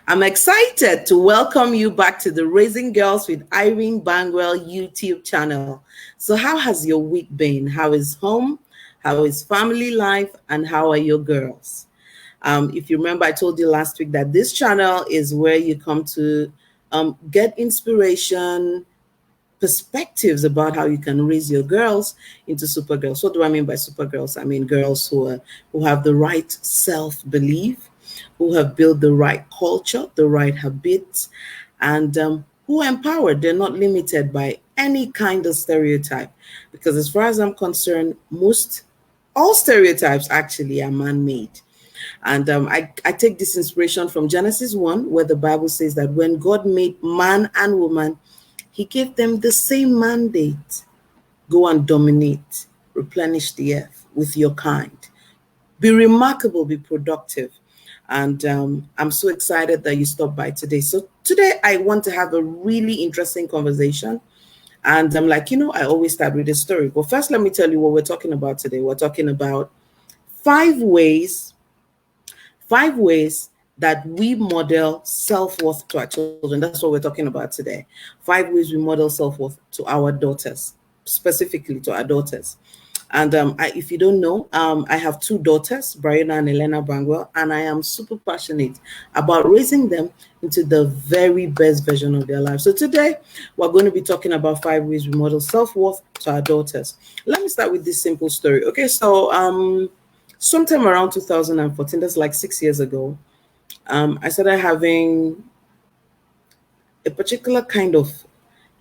I'm excited to welcome you back to the Raising Girls with Irene Bangwell YouTube channel. So how has your week been? How is home? How is family life? And how are your girls? If you remember, I told you last week that this channel is where you come to get inspiration, perspectives about how you can raise your girls into super girls. What do I mean by super girls? I mean girls who have the right self-belief, who have built the right culture, the right habits, and who are empowered. They're not limited by any kind of stereotype. Because as far as I'm concerned, all stereotypes actually are man-made. And I take this inspiration from Genesis 1, where the Bible says that when God made man and woman, he gave them the same mandate. Go and dominate, replenish the earth with your kind. Be remarkable, be productive. And I'm so excited that you stopped by today. So today I want to have a really interesting conversation. And I'm like, I always start with a story. But first, let me tell you what we're talking about today. We're talking about five ways that we model self-worth to our children. That's what we're talking about today. 5 ways we model self-worth to our daughters, specifically to our daughters. And if you don't know, I have 2 daughters, Brianna and Elena Bangwell, and I am super passionate about raising them into the very best version of their lives. So today, we're going to be talking about 5 ways we model self-worth to our daughters. Let me start with this simple story. Okay, so sometime around 2014, that's like 6 years ago, I started having a particular kind of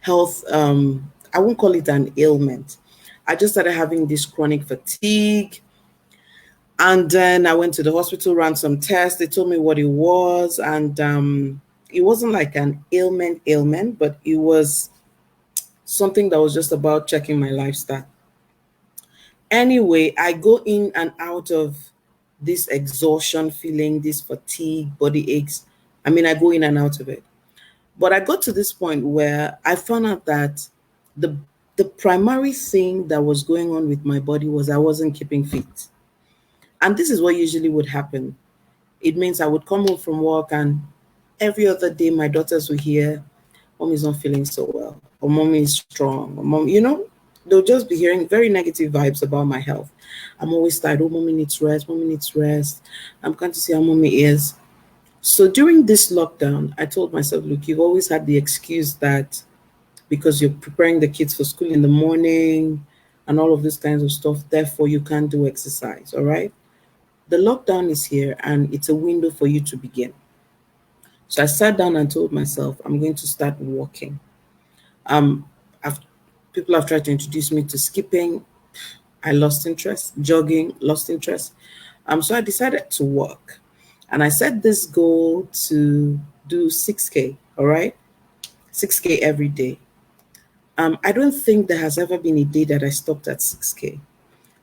health, I won't call it an ailment. I just started having this chronic fatigue. And then I went to the hospital, ran some tests. They told me what it was. And it wasn't like an ailment, but it was something that was just about checking my lifestyle. Anyway, I go in and out of this exhaustion feeling, this fatigue, body aches. I mean, I go in and out of it. But I got to this point where I found out that the primary thing that was going on with my body was I wasn't keeping fit. And this is what usually would happen. It means I would come home from work and every other day my daughters would hear, Mom is not feeling so well, or Mommy is strong, or Mom, they'll just be hearing very negative vibes about my health. I'm always tired. Oh, Mommy needs rest. Mommy needs rest. I'm going to see how Mommy is. So during this lockdown, I told myself, look, you've always had the excuse that because you're preparing the kids for school in the morning and all of these kinds of stuff, therefore you can't do exercise, all right? The lockdown is here and it's a window for you to begin. So I sat down and told myself, I'm going to start walking. People have tried to introduce me to skipping. I lost interest. Jogging, lost interest. So I decided to walk. And I set this goal to do 6K, all right? 6K every day. I don't think there has ever been a day that I stopped at 6K.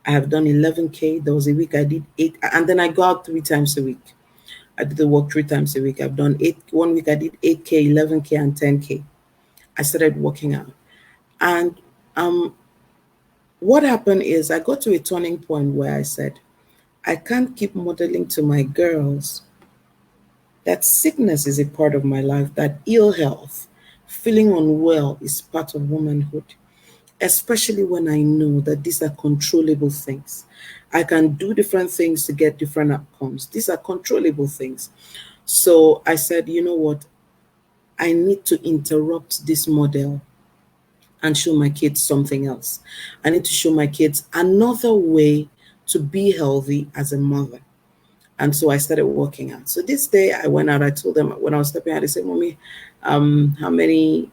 I have done 11K. There was a week I did 8, and then I go out 3 times a week. I did the work 3 times a week. I've done 8. One week I did 8K, 11K, and 10K. I started working out. And what happened is I got to a turning point where I said, I can't keep modeling to my girls that sickness is a part of my life, that ill health, feeling unwell is part of womanhood, especially when I know that these are controllable things. I can do different things to get different outcomes. These are controllable things. So I said, you know what? I need to interrupt this model and show my kids something else. I need to show my kids another way to be healthy as a mother. And so I started working out. So this day I went out, I told them when I was stepping out, they said, Mommy, how many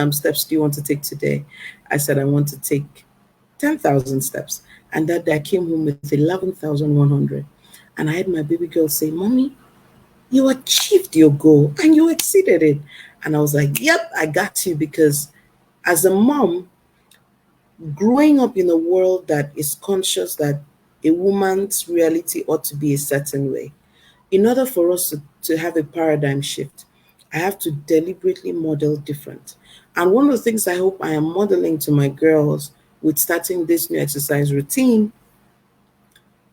steps do you want to take today? I said, I want to take 10,000 steps. And that day I came home with 11,100. And I had my baby girl say, Mommy, you achieved your goal and you exceeded it. And I was like, yep, I got you. Because as a mom, growing up in a world that is conscious that a woman's reality ought to be a certain way, in order for us to have a paradigm shift, I have to deliberately model different. And one of the things I hope I am modeling to my girls with starting this new exercise routine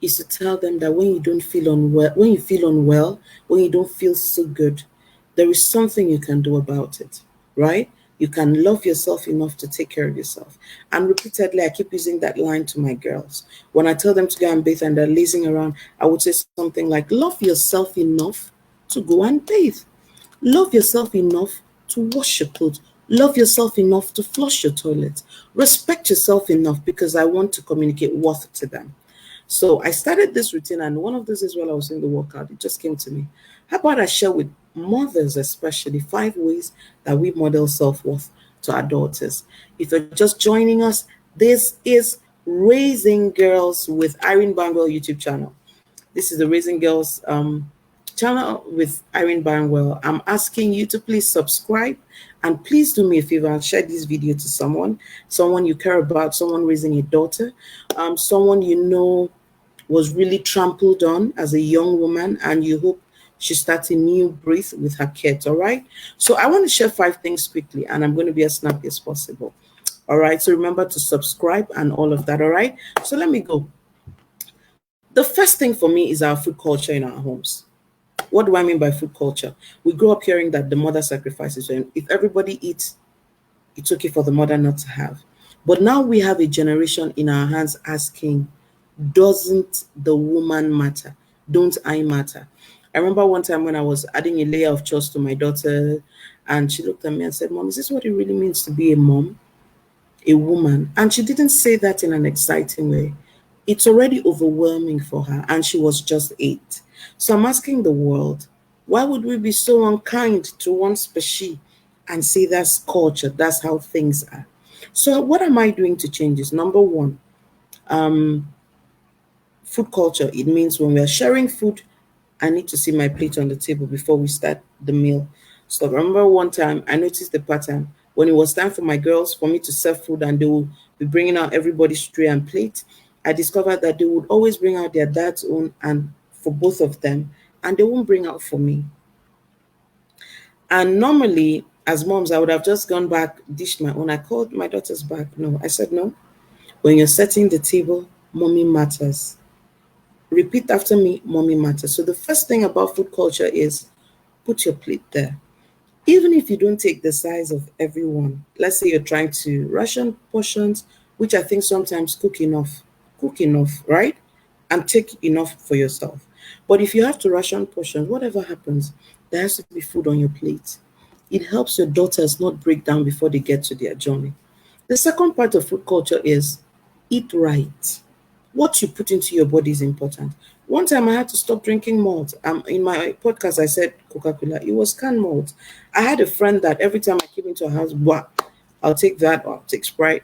is to tell them that when you don't feel unwell, when you don't feel so good, there is something you can do about it, right? You can love yourself enough to take care of yourself. And repeatedly, I keep using that line to my girls. When I tell them to go and bathe and they're lazing around, I would say something like, love yourself enough to go and bathe. Love yourself enough to wash your clothes. Love yourself enough to flush your toilet. Respect yourself enough because I want to communicate worth to them. So I started this routine, and one of those is while I was in the workout, it just came to me. How about I share with mothers, especially, 5 ways that we model self worth to our daughters? If you're just joining us, this is Raising Girls with Irene Bangwell YouTube channel. This is the Raising Girls channel with Irene Bangwell. I'm asking you to please subscribe, and please do me a favor and share this video to someone you care about, someone raising a daughter, someone you know was really trampled on as a young woman, and you hope she starts a new breath with her kids. All right. So I want to share 5 things quickly, and I'm going to be as snappy as possible. All right. So remember to subscribe and all of that. All right. So let me go. The first thing for me is our food culture in our homes. What do I mean by food culture? We grow up hearing that the mother sacrifices, and if everybody eats, it's okay for the mother not to have. But now we have a generation in our hands asking, doesn't the woman matter? Don't I matter? I remember one time when I was adding a layer of chores to my daughter, and she looked at me and said, Mom, is this what it really means to be a mom, a woman? And she didn't say that in an exciting way. It's already overwhelming for her, and she was just 8. So I'm asking the world, why would we be so unkind to one species and say that's culture, that's how things are? So what am I doing to change this? Number one, food culture. It means when we are sharing food, I need to see my plate on the table before we start the meal. So I remember one time I noticed the pattern when it was time for my girls for me to serve food and they will be bringing out everybody's tray and plate. I discovered that they would always bring out their dad's own and for both of them, and they won't bring out for me. And normally, as moms, I would have just gone back, dished my own. I called my daughters back. No, I said no. When you're setting the table, mommy matters. Repeat after me, mommy matters. So the first thing about food culture is put your plate there. Even if you don't take the size of everyone, let's say you're trying to ration portions, which I think sometimes cook enough, right? And take enough for yourself. But if you have to ration portions, whatever happens, there has to be food on your plate. It helps your daughters not break down before they get to their journey. The second part of food culture is eat right. What you put into your body is important. One time I had to stop drinking malt. In my podcast, I said Coca-Cola. It was canned malt. I had a friend that every time I came into a house, bah, I'll take that or I'll take Sprite.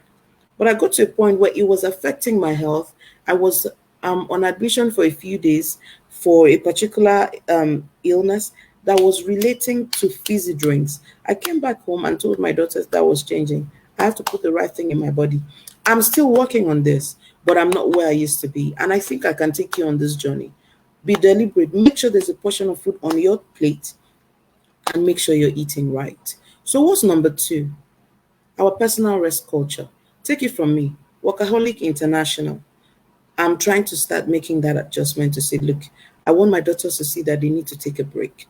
But I got to a point where it was affecting my health. I was on admission for a few days for a particular illness that was relating to fizzy drinks. I came back home and told my daughters that was changing. I have to put the right thing in my body. I'm still working on this, but I'm not where I used to be. And I think I can take you on this journey. Be deliberate. Make sure there's a portion of food on your plate and make sure you're eating right. So, what's number 2? Our personal rest culture. Take it from me, Workaholic International. I'm trying to start making that adjustment to say, look, I want my daughters to see that they need to take a break.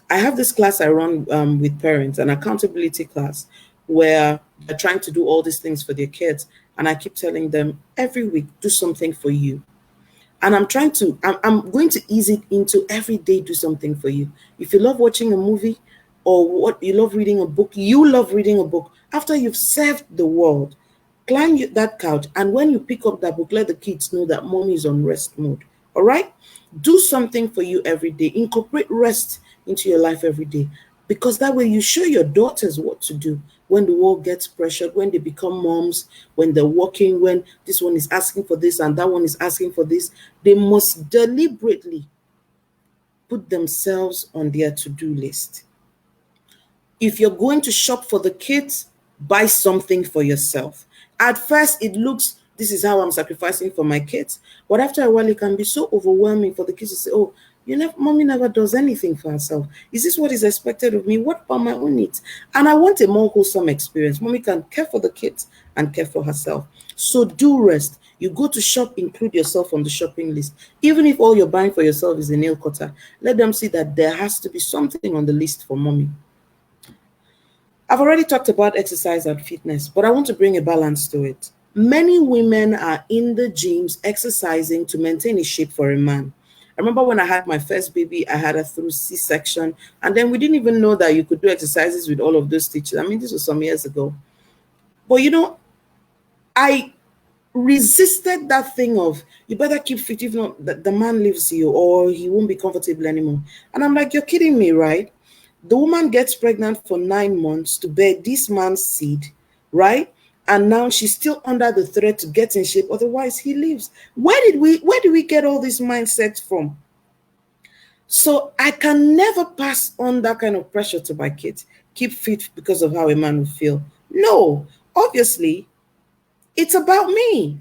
I have this class I run with parents, an accountability class, where they're trying to do all these things for their kids. And I keep telling them every week, do something for you. And I'm going to ease it into every day, do something for you. If you love watching a movie or what you love reading a book, you love reading a book. After you've served the world, climb that couch. And when you pick up that book, let the kids know that mommy is on rest mode. All right? Do something for you every day. Incorporate rest into your life every day. Because that way you show your daughters what to do when the world gets pressured, when they become moms, when they're working, when this one is asking for this and that one is asking for this. They must deliberately put themselves on their to-do list. If you're going to shop for the kids, buy something for yourself. At first, it looks, this is how I'm sacrificing for my kids. But after a while, it can be so overwhelming for the kids to say, oh, mommy never does anything for herself. Is this what is expected of me? What about my own needs? And I want a more wholesome experience. Mommy can care for the kids and care for herself. So do rest. You go to shop, include yourself on the shopping list. Even if all you're buying for yourself is a nail cutter, let them see that there has to be something on the list for mommy. I've already talked about exercise and fitness, but I want to bring a balance to it. Many women are in the gyms exercising to maintain a shape for a man. I remember when I had my first baby, I had her through C-section, and then we didn't even know that you could do exercises with all of those stitches. I mean, this was some years ago. But I resisted that thing of you better keep fit if not the man leaves you or he won't be comfortable anymore. And I'm like, you're kidding me, right? The woman gets pregnant for 9 months to bear this man's seed, right? And now she's still under the threat to get in shape, otherwise he leaves. Where do we get all this mindset from? So I can never pass on that kind of pressure to my kids. Keep fit because of how a man will feel. No, obviously, it's about me.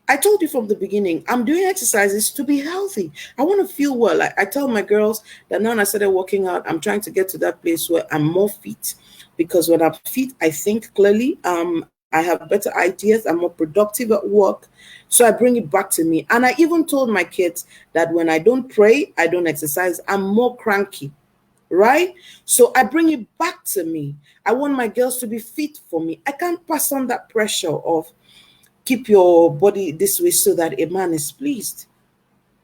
I told you from the beginning, I'm doing exercises to be healthy. I want to feel well. I tell my girls that now I started working out, I'm trying to get to that place where I'm more fit, because when I'm fit, I think clearly. I have better ideas. I'm more productive at work. So I bring it back to me. And I even told my kids that when I don't pray, I don't exercise, I'm more cranky, right? So I bring it back to me. I want my girls to be fit for me. I can't pass on that pressure of keep your body this way so that a man is pleased.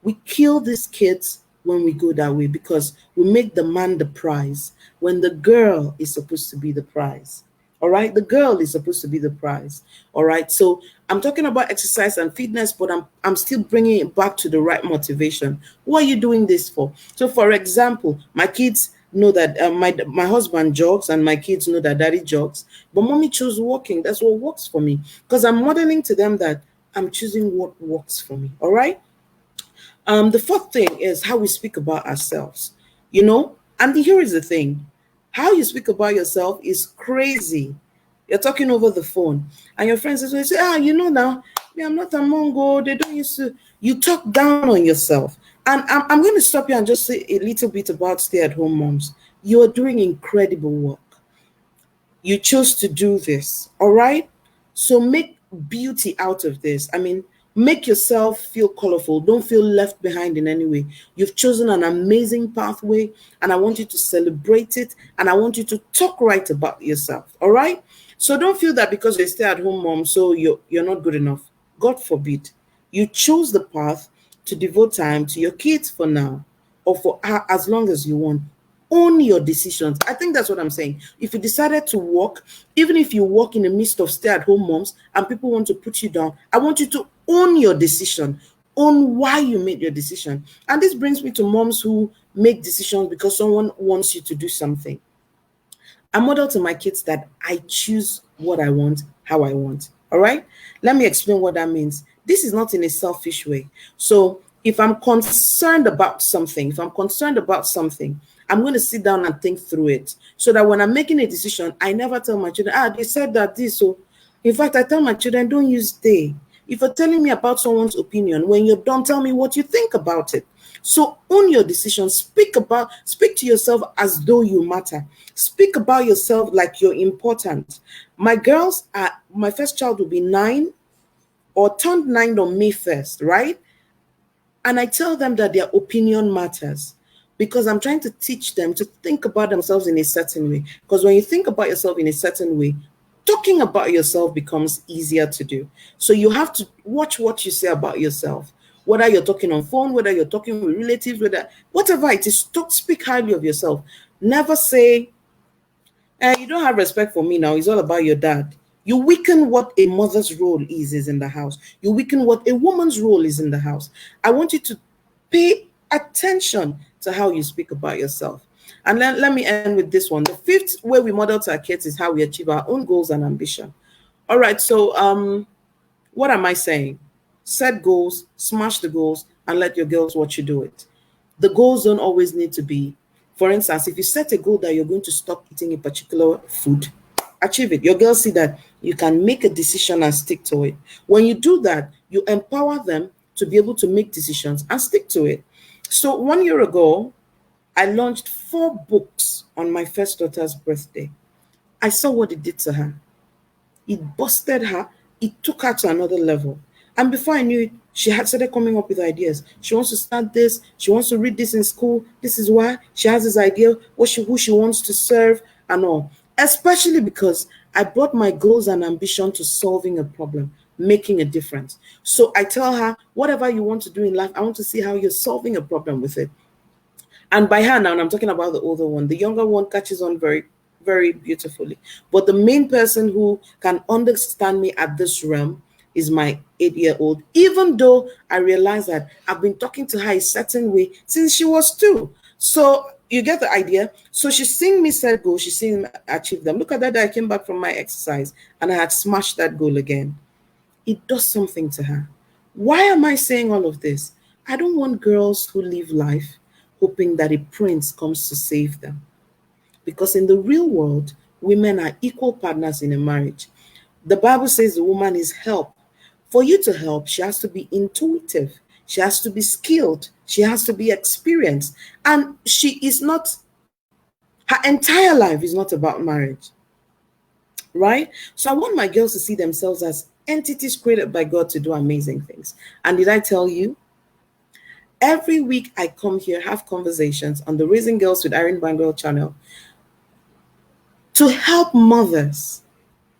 We kill these kids when we go that way because we make the man the prize when the girl is supposed to be the prize. All right, the girl is supposed to be the prize. All right, so I'm talking about exercise and fitness, but I'm still bringing it back to the right motivation. What are you doing this for? So, for example, my kids know that my husband jogs and my kids know that daddy jogs, but mommy chose walking. That's what works for me because I'm modeling to them that I'm choosing what works for me. All right. The fourth thing is how we speak about ourselves, and here is the thing: how you speak about yourself is crazy. You're talking over the phone, and your friends say, now, me, I'm not a Mongo. They don't used to. You talk down on yourself. And I'm going to stop you and just say a little bit about stay-at-home moms. You're doing incredible work. You chose to do this, all right? So make beauty out of this. I mean, make yourself feel colorful. Don't feel left behind in any way. You've chosen an amazing pathway, and I want you to celebrate it, and I want you to talk right about yourself, all right? So don't feel that because you're a stay-at-home mom, so you're not good enough. God forbid. You chose the path to devote time to your kids for now, or for as long as you want. Own your decisions. I think that's what I'm saying. If you decided to work, even if you work in the midst of stay-at-home moms and people want to put you down, I want you to own your decision. Own why you made your decision. And this brings me to moms who make decisions because someone wants you to do something. I model to my kids that I choose what I want, how I want. All right. Let me explain what that means. This is not in a selfish way. So if I'm concerned about something, I'm going to sit down and think through it so that when I'm making a decision, I never tell my children, they said that this. So in fact, I tell my children, don't use they. If you're telling me about someone's opinion, when you're done, tell me what you think about it. So own your decision. Speak to yourself as though you matter. Speak about yourself like you're important. My first child will be 9 or turned 9 on May 1st, right? And I tell them that their opinion matters because I'm trying to teach them to think about themselves in a certain way. Because when you think about yourself in a certain way, talking about yourself becomes easier to do. So you have to watch what you say about yourself. Whether you're talking on phone, whether you're talking with relatives, whatever it is, speak highly of yourself. Never say, you don't have respect for me now. It's all about your dad. You weaken what a mother's role is in the house. You weaken what a woman's role is in the house. I want you to pay attention to how you speak about yourself. And let me end with this one. The fifth way we model to our kids is how we achieve our own goals and ambition. All right, so what am I saying? Set goals, smash the goals, and let your girls watch you do it. The goals don't always need to be, for instance, if you set a goal that you're going to stop eating a particular food, achieve it. Your girls see that you can make a decision and stick to it. When you do that, you empower them to be able to make decisions and stick to it. So 1 year ago, I launched 4 books on my first daughter's birthday. I saw what it did to her. It busted her. It took her to another level. And before I knew it, she had started coming up with ideas. She wants to start this. She wants to read this in school. This is why she has this idea, who she wants to serve and all. Especially because I brought my goals and ambition to solving a problem, making a difference. So I tell her, whatever you want to do in life, I want to see how you're solving a problem with it. And by her now, and I'm talking about the older one, the younger one catches on very, very beautifully. But the main person who can understand me at this realm is my 8-year-old, even though I realize that I've been talking to her a certain way since she was 2. So you get the idea. So she's seeing me set goals, she's seeing me achieve them. Look at that, I came back from my exercise and I had smashed that goal again. It does something to her. Why am I saying all of this? I don't want girls who live life hoping that a prince comes to save them. Because in the real world, women are equal partners in a marriage. The Bible says the woman is help. For you to help, she has to be intuitive. She has to be skilled. She has to be experienced. And she is not, her entire life is not about marriage. Right? So I want my girls to see themselves as entities created by God to do amazing things. And did I tell you? Every week I come here, have conversations on the Raising Girls with Irene Bangwell channel to help mothers,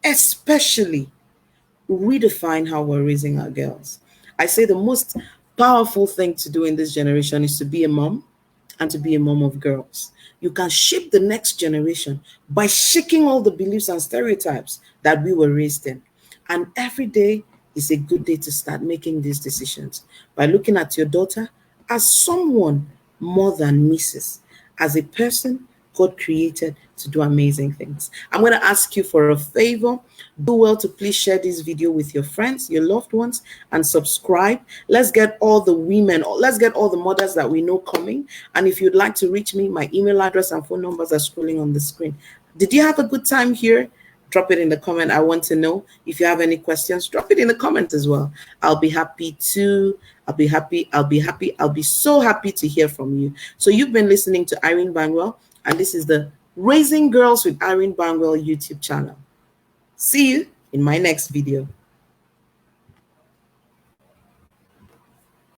especially, redefine how we're raising our girls. I say the most powerful thing to do in this generation is to be a mom and to be a mom of girls. You can shape the next generation by shaking all the beliefs and stereotypes that we were raised in. And every day is a good day to start making these decisions by looking at your daughter as someone more than Mrs., as a person God created to do amazing things. I'm going to ask you for a favor. Do well to please share this video with your friends, your loved ones, and subscribe. Let's get all the women, let's get all the mothers that we know coming. And if you'd like to reach me, my email address and phone numbers are scrolling on the screen. Did you have a good time here? Drop it in the comment. I want to know. If you have any questions, drop it in the comment as well. I'll be happy to. I'll be so happy to hear from you. So you've been listening to Irene Bangwell, and this is the Raising Girls with Irene Bangwell YouTube channel. See you in my next video.